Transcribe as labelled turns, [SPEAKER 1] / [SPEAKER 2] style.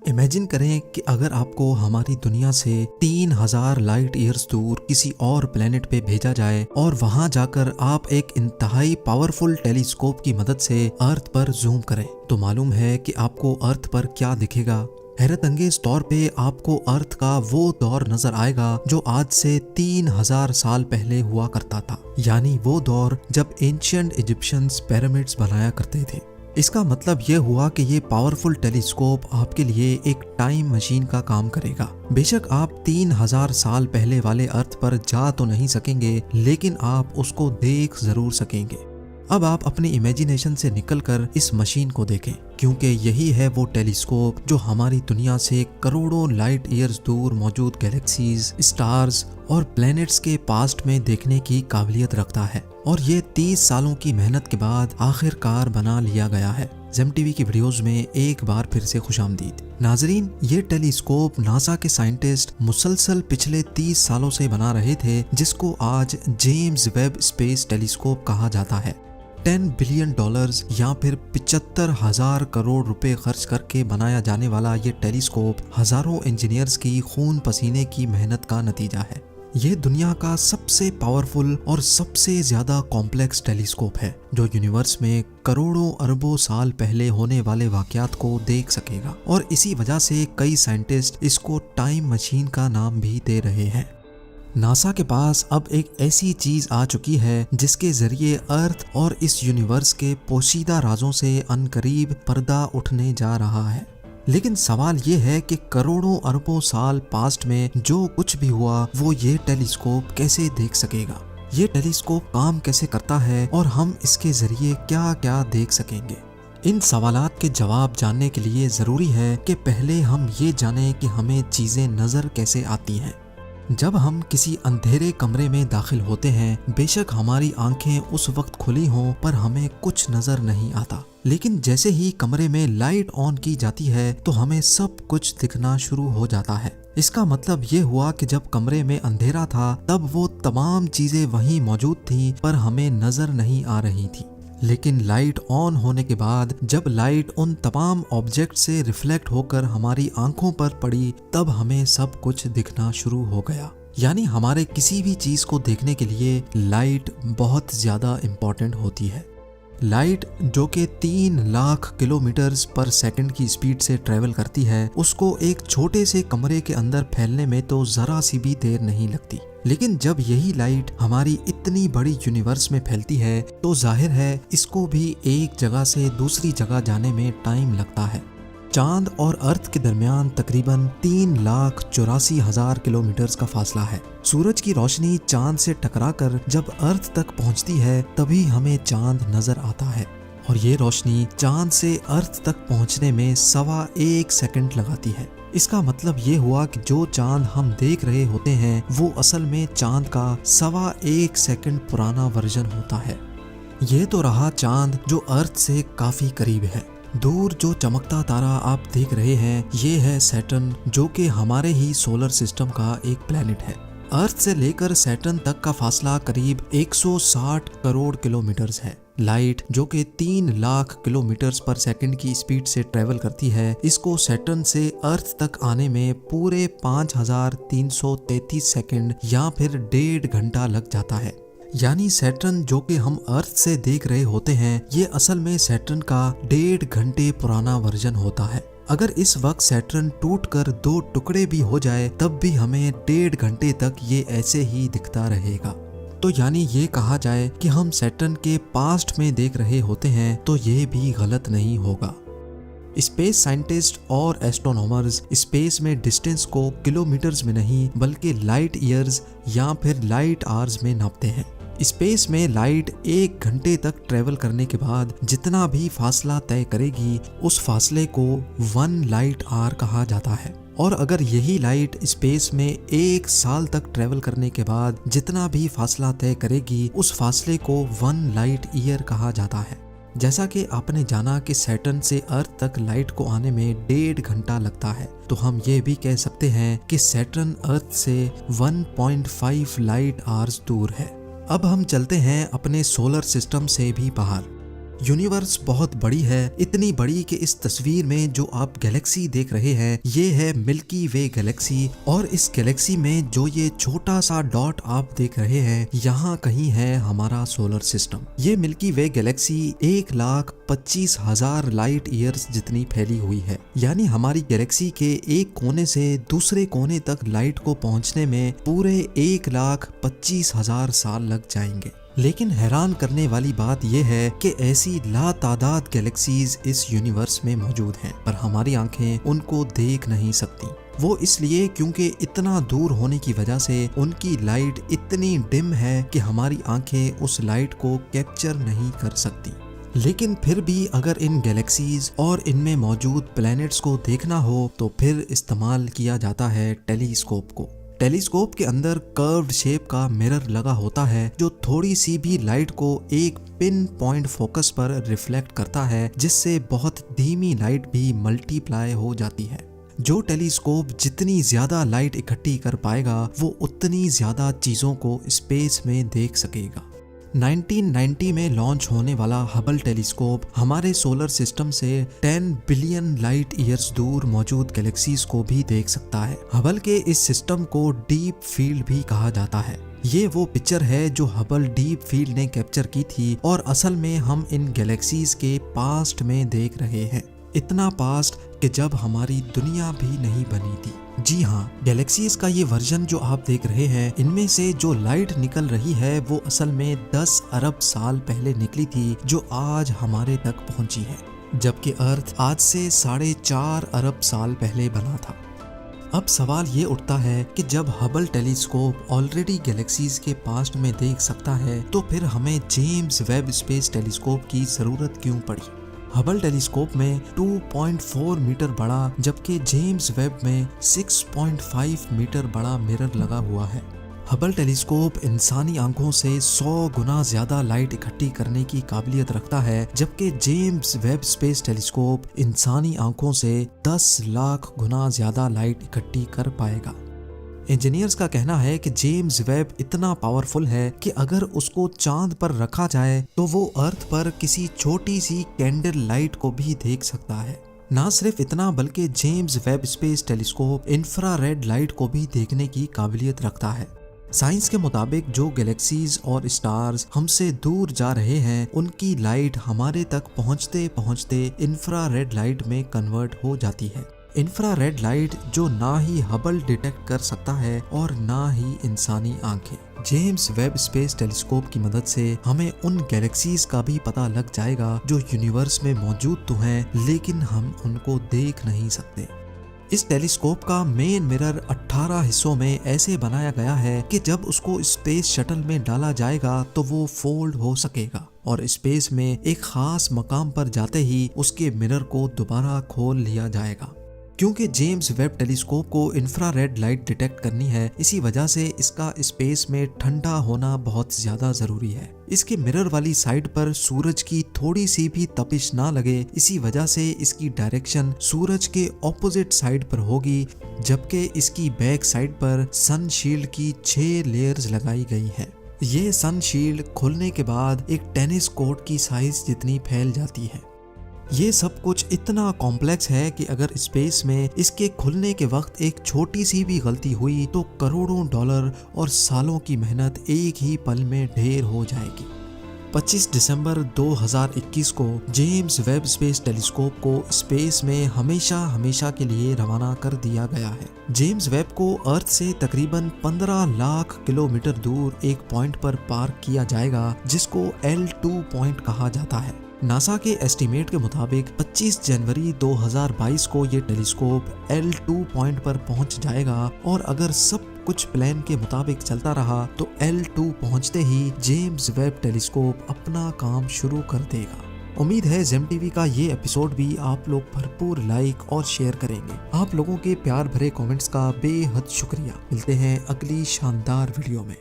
[SPEAKER 1] Imagine करें कि अगर आपको हमारी दुनिया से 3000 लाइट ईयर्स दूर किसी और प्लेनेट पे भेजा जाए और वहां जाकर आप एक इंतहाई पावरफुल टेलीस्कोप की मदद से अर्थ पर जूम करें, तो मालूम है कि आपको अर्थ पर क्या दिखेगा। हैरत अंगेज तौर पे आपको अर्थ का वो दौर नजर आएगा जो आज से 3000 साल पहले हुआ करता था, यानी वो दौर जब एंशिएंट इजिप्शियंस पिरामिड्स बनाया करते थे। इसका मतलब ये हुआ कि ये पावरफुल टेलीस्कोप आपके लिए एक टाइम मशीन का काम करेगा। बेशक आप 3000 साल पहले वाले अर्थ पर जा तो नहीं सकेंगे, लेकिन आप उसको देख जरूर सकेंगे। अब आप अपनी इमेजिनेशन से निकलकर इस मशीन को देखें, क्योंकि यही है वो टेलीस्कोप जो हमारी दुनिया से करोड़ों लाइट ईयर्स दूर मौजूद गैलेक्सीज, स्टार्स और प्लैनेट्स के पास्ट में देखने की काबिलियत रखता है। और ये 30 सालों की मेहनत के बाद आखिरकार बना लिया गया है। जेम टीवी की वीडियोस में एक बार फिर से खुशामदीद। नाजरीन, ये टेलीस्कोप नासा के साइंटिस्ट मुसलसल पिछले 30 सालों से बना रहे थे, जिसको आज जेम्स वेब स्पेस टेलीस्कोप कहा जाता है। $10 बिलियन या फिर 75,000 करोड़ रुपए खर्च करके बनाया जाने वाला ये टेलीस्कोप हजारों इंजीनियर्स की खून पसीने की मेहनत का नतीजा है। ये दुनिया का सबसे पावरफुल और सबसे ज्यादा कॉम्प्लेक्स टेलीस्कोप है, जो यूनिवर्स में करोड़ों अरबों साल पहले होने वाले वाकयात को देख सकेगा। और इसी वजह से कई साइंटिस्ट इसको टाइम मशीन का नाम भी दे रहे हैं। नासा के पास अब एक ऐसी चीज आ चुकी है जिसके जरिए अर्थ और इस यूनिवर्स के पोशीदा राजों से अनकरीब पर्दा उठने जा रहा है। लेकिन सवाल ये है कि करोड़ों अरबों साल पास्ट में जो कुछ भी हुआ वो ये टेलीस्कोप कैसे देख सकेगा, ये टेलीस्कोप काम कैसे करता है और हम इसके जरिए क्या क्या देख सकेंगे। इन सवालात के जवाब जानने के लिए जरूरी है कि पहले हम ये जानें कि हमें चीजें नजर कैसे आती हैं। जब हम किसी अंधेरे कमरे में दाखिल होते हैं, बेशक हमारी आंखें उस वक्त खुली हों पर हमें कुछ नजर नहीं आता, लेकिन जैसे ही कमरे में लाइट ऑन की जाती है तो हमें सब कुछ दिखना शुरू हो जाता है। इसका मतलब ये हुआ कि जब कमरे में अंधेरा था तब वो तमाम चीजें वहीं मौजूद थीं पर हमें नजर नहीं आ रही थी। लेकिन लाइट ऑन होने के बाद जब लाइट उन तमाम ऑब्जेक्ट से रिफ्लेक्ट होकर हमारी आंखों पर पड़ी, तब हमें सब कुछ दिखना शुरू हो गया। यानी हमारे किसी भी चीज को देखने के लिए लाइट बहुत ज्यादा इम्पोर्टेंट होती है। लाइट जो कि 3 लाख किलोमीटर्स पर सेकंड की स्पीड से ट्रेवल करती है, उसको एक छोटे से कमरे के अंदर फैलने में तो जरा सी भी देर नहीं लगती। लेकिन जब यही लाइट हमारी इतनी बड़ी यूनिवर्स में फैलती है तो जाहिर है इसको भी एक जगह से दूसरी जगह जाने में टाइम लगता है। चांद और अर्थ के दरमियान तकरीबन 3,84,000 किलोमीटर का फासला है। सूरज की रोशनी चांद से टकराकर जब अर्थ तक पहुंचती है तभी हमें चांद नजर आता है, और ये रोशनी चांद से अर्थ तक पहुंचने में 1.25 सेकंड लगाती है। इसका मतलब ये हुआ कि जो चांद हम देख रहे होते हैं वो असल में चांद का 1.25 सेकंड पुराना वर्जन होता है। ये तो रहा चांद जो अर्थ से काफी करीब है। दूर जो चमकता तारा आप देख रहे हैं ये है सैटर्न, जो कि हमारे ही सोलर सिस्टम का एक प्लेनेट है। अर्थ से लेकर सैटर्न तक का फासला करीब 160 करोड़ किलोमीटर्स है। लाइट जो कि 3 लाख किलोमीटर्स पर सेकंड की स्पीड से ट्रेवल करती है, इसको सैटर्न से अर्थ तक आने में पूरे 5333 सेकंड या फिर 1.5 घंटा लग जाता है। यानी सैटर्न जो कि हम अर्थ से देख रहे होते हैं ये असल में सैटर्न का 1.5 घंटे पुराना वर्जन होता है। अगर इस वक्त सैटर्न टूटकर 2 टुकड़े भी हो जाए तब भी हमें 1.5 घंटे तक ये ऐसे ही दिखता रहेगा। तो यानी ये कहा जाए कि हम सैटर्न के पास्ट में देख रहे होते हैं तो ये भी गलत नहीं होगा। स्पेस साइंटिस्ट और एस्ट्रोनॉमर्स स्पेस में डिस्टेंस को किलोमीटर्स में नहीं बल्कि लाइट ईयर्स या फिर लाइट आवर्स में नापते हैं। स्पेस में लाइट 1 घंटे तक ट्रेवल करने के बाद जितना भी फासला तय करेगी उस फासले को 1 लाइट आवर कहा जाता है। और अगर यही लाइट स्पेस में 1 साल तक ट्रेवल करने के बाद जितना भी फासला तय करेगी उस फासले को 1 लाइट ईयर कहा जाता है। जैसा कि आपने जाना कि सैटर्न से अर्थ तक लाइट को आने में 1.5 घंटा लगता है, तो हम ये भी कह सकते हैं कि सैटर्न अर्थ से 1.5 लाइट आवर्स दूर है। अब हम चलते हैं अपने सोलर सिस्टम से भी बाहर। यूनिवर्स बहुत बड़ी है, इतनी बड़ी कि इस तस्वीर में जो आप गैलेक्सी देख रहे हैं ये है मिल्की वे गैलेक्सी, और इस गैलेक्सी में जो ये छोटा सा डॉट आप देख रहे हैं यहाँ कहीं है हमारा सोलर सिस्टम। ये मिल्की वे गैलेक्सी 1,25,000 लाइट ईयर्स जितनी फैली हुई है, यानी हमारी गैलेक्सी के एक कोने से दूसरे कोने तक लाइट को पहुंचने में पूरे 1,25,000 साल लग जाएंगे। लेकिन हैरान करने वाली बात यह है कि ऐसी लातादाद गैलेक्सीज इस यूनिवर्स में मौजूद हैं, पर हमारी आंखें उनको देख नहीं सकती। वो इसलिए क्योंकि इतना दूर होने की वजह से उनकी लाइट इतनी डिम है कि हमारी आंखें उस लाइट को कैप्चर नहीं कर सकती। लेकिन फिर भी अगर इन गैलेक्सीज और इनमें मौजूद प्लैनेट्स को देखना हो तो फिर इस्तेमाल किया जाता है टेलीस्कोप को। टेलीस्कोप के अंदर कर्व्ड शेप का मिरर लगा होता है जो थोड़ी सी भी लाइट को एक पिन पॉइंट फोकस पर रिफ्लेक्ट करता है, जिससे बहुत धीमी लाइट भी मल्टीप्लाई हो जाती है। जो टेलीस्कोप जितनी ज्यादा लाइट इकट्ठी कर पाएगा वो उतनी ज्यादा चीजों को स्पेस में देख सकेगा। 1990 में लॉन्च होने वाला हबल टेलीस्कोप हमारे सोलर सिस्टम से 10 बिलियन लाइट ईयर्स दूर मौजूद गैलेक्सीज को भी देख सकता है। हबल के इस सिस्टम को डीप फील्ड भी कहा जाता है। ये वो पिक्चर है जो हबल डीप फील्ड ने कैप्चर की थी, और असल में हम इन गैलेक्सीज के पास्ट में देख रहे हैं। इतना पास्ट कि जब हमारी दुनिया भी नहीं बनी थी। जी हाँ, गैलेक्सीज का ये वर्जन जो आप देख रहे हैं, इनमें से जो लाइट निकल रही है वो असल में 10 अरब साल पहले निकली थी, जो आज हमारे तक पहुंची है, जबकि अर्थ आज से 4.5 अरब साल पहले बना था। अब सवाल ये उठता है कि जब हबल टेलीस्कोप ऑलरेडी गैलेक्सीज के पास्ट में देख सकता है तो फिर हमें जेम्स वेब स्पेस टेलीस्कोप की जरूरत क्यों पड़ी। हबल टेलीस्कोप में 2.4 मीटर बड़ा जबकि जेम्स वेब में 6.5 मीटर बड़ा मिरर लगा हुआ है। हबल टेलीस्कोप इंसानी आंखों से 100 गुना ज्यादा लाइट इकट्ठी करने की काबिलियत रखता है, जबकि जेम्स वेब स्पेस टेलीस्कोप इंसानी आंखों से 10 लाख गुना ज्यादा लाइट इकट्ठी कर पाएगा। इंजीनियर्स का कहना है कि जेम्स वेब इतना पावरफुल है कि अगर उसको चांद पर रखा जाए तो वो अर्थ पर किसी छोटी सी कैंडल लाइट को भी देख सकता है। ना सिर्फ इतना बल्कि James Webb space telescope infrared light को भी देखने की काबिलियत रखता है। साइंस के मुताबिक जो गैलेक्सीज और स्टार्स हमसे दूर जा रहे हैं उनकी लाइट हमारे तक पहुंचते पहुंचते इंफ्रारेड लाइट में कन्वर्ट हो जाती है। इंफ्रारेड लाइट जो ना ही हबल डिटेक्ट कर सकता है और ना ही इंसानी आंखें। जेम्स वेब स्पेस टेलीस्कोप की मदद से हमें उन गैलेक्सीज का भी पता लग जाएगा जो यूनिवर्स में मौजूद तो हैं लेकिन हम उनको देख नहीं सकते। इस टेलीस्कोप का मेन मिरर 18 हिस्सों में ऐसे बनाया गया है कि जब उसको स्पेस शटल में डाला जाएगा तो वो फोल्ड हो सकेगा और स्पेस में एक खास मकाम पर जाते ही उसके मिरर को दोबारा खोल लिया जाएगा। क्योंकि जेम्स वेब टेलीस्कोप को इंफ्रारेड लाइट डिटेक्ट करनी है, इसी वजह से इसका स्पेस में ठंडा होना बहुत ज्यादा जरूरी है। इसके मिरर वाली साइड पर सूरज की थोड़ी सी भी तपिश ना लगे, इसी वजह से इसकी डायरेक्शन सूरज के ऑपोजिट साइड पर होगी, जबकि इसकी बैक साइड पर सन शील्ड की 6 लेयर्स लगाई गई है। ये सन शील्ड खुलने के बाद एक टेनिस कोर्ट की साइज जितनी फैल जाती है। ये सब कुछ इतना कॉम्प्लेक्स है कि अगर स्पेस में इसके खुलने के वक्त एक छोटी सी भी गलती हुई तो करोड़ों डॉलर और सालों की मेहनत एक ही पल में ढेर हो जाएगी। 25 दिसंबर 2021 को जेम्स वेब स्पेस टेलीस्कोप को स्पेस में हमेशा के लिए रवाना कर दिया गया है। जेम्स वेब को अर्थ से तकरीबन 15 लाख किलोमीटर दूर एक पॉइंट पर पार्क किया जाएगा जिसको L2 पॉइंट कहा जाता है। नासा के एस्टीमेट के मुताबिक 25 जनवरी 2022 को ये टेलीस्कोप L2 पॉइंट पर पहुंच जाएगा और अगर सब कुछ प्लान के मुताबिक चलता रहा तो L2 पहुंचते ही जेम्स वेब टेलीस्कोप अपना काम शुरू कर देगा। उम्मीद है जेम टीवी का ये एपिसोड भी आप लोग भरपूर लाइक और शेयर करेंगे। आप लोगों के प्यार भरे कमेंट्स का बेहद शुक्रिया। मिलते हैं अगली शानदार वीडियो में।